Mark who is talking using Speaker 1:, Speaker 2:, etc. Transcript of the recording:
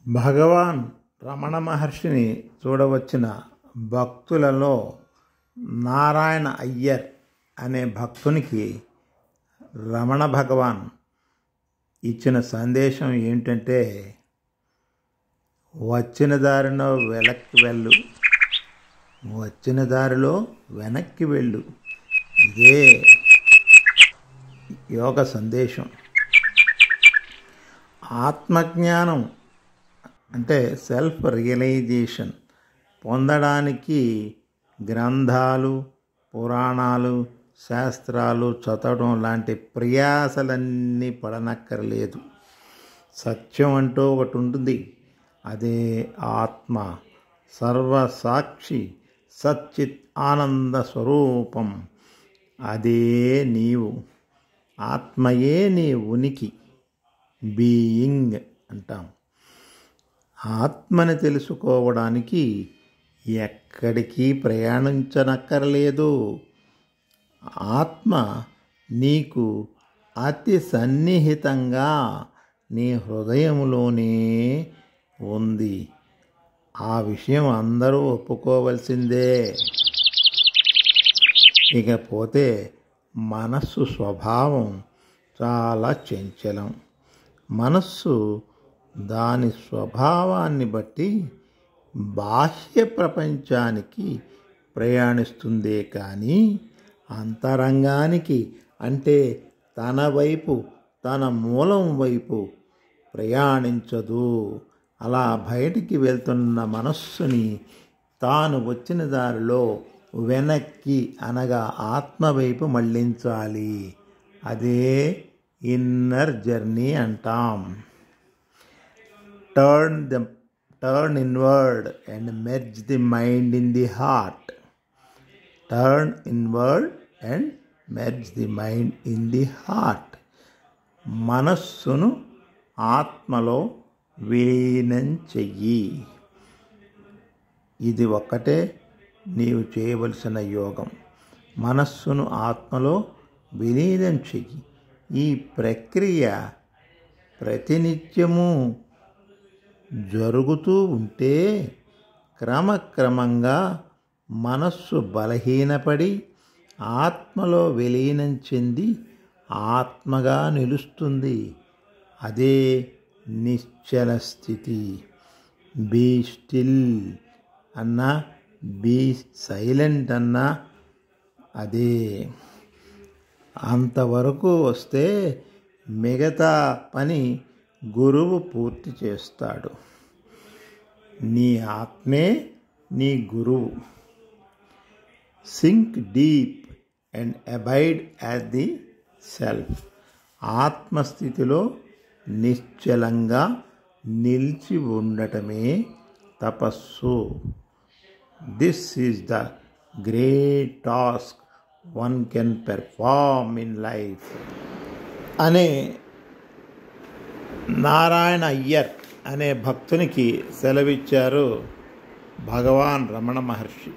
Speaker 1: భగవాన్ రమణ మహర్షిని చూడవచ్చిన భక్తులలో నారాయణ అయ్యర్ అనే భక్తునికి రమణ భగవాన్ ఇచ్చిన సందేశం ఏంటంటే, వచ్చిన దారిలో వెనక్కి వెళ్ళు. ఇదే యోగ సందేశం. ఆత్మజ్ఞానం అంటే సెల్ఫ్ రియలైజేషన్ పొందడానికి గ్రంథాలు, పురాణాలు, శాస్త్రాలు చదవడం లాంటి ప్రయాసలన్నీ పడనక్కర్లేదు. సత్యం అంటూ ఒకటి ఉంటుంది. అదే ఆత్మ, సర్వసాక్షి, సచ్చిత్ ఆనంద స్వరూపం. అదే నీవు. ఆత్మయే నీ ఉనికి, బీయింగ్ అంటాం. ఆత్మని తెలుసుకోవడానికి ఎక్కడికి ప్రయాణించనక్కర్లేదు. ఆత్మ నీకు అతి సన్నిహితంగా నీ హృదయంలోనే ఉంది. ఆ విషయం అందరూ ఒప్పుకోవలసిందే. ఇకపోతే మనస్సు స్వభావం చాలా చంచలం. మనస్సు దాని స్వభావాన్ని బట్టి బాహ్య ప్రపంచానికి ప్రయాణిస్తుందే కానీ అంతరంగానికి, అంటే తన వైపు, తన మూలం వైపు ప్రయాణించదు. అలా బయటికి వెళ్తున్న మనస్సుని తాను వచ్చిన దారిలో వెనక్కి, అనగా ఆత్మ వైపు మళ్ళించాలి. అదే ఇన్నర్ జర్నీ అంటాం. Turn inward and merge the mind in the heart. Turn inward and merge the mind in the heart. మనస్సును ఆత్మలో విలీనం చెయ్యి. ఇది ఒక్కటే నీవు చేయవలసిన యోగం. మనస్సును ఆత్మలో విలీనం చెయ్యి. ఈ ప్రక్రియ ప్రతినిత్యము జరుగుతూ ఉంటే క్రమక్రమంగా మనస్సు బలహీనపడి ఆత్మలో విలీనం చెంది ఆత్మగా నిలుస్తుంది. అదే నిశ్చల స్థితి. బీ స్టిల్ అన్నా, బీ సైలెంట్ అన్నా అదే. అంతవరకు వస్తే మిగతా పని గురువు పూర్తి చేస్తాడు. నీ ఆత్మే నీ గురువు. Sink deep and abide as the self. ఆత్మస్థితిలో నిశ్చలంగా నిలిచి ఉండటమే తపస్సు. This is the great task one can perform in life అనే నారాయణ అయ్యర్ అనే భక్తునికి సెలవిచ్చారు భగవాన్ రమణ మహర్షి.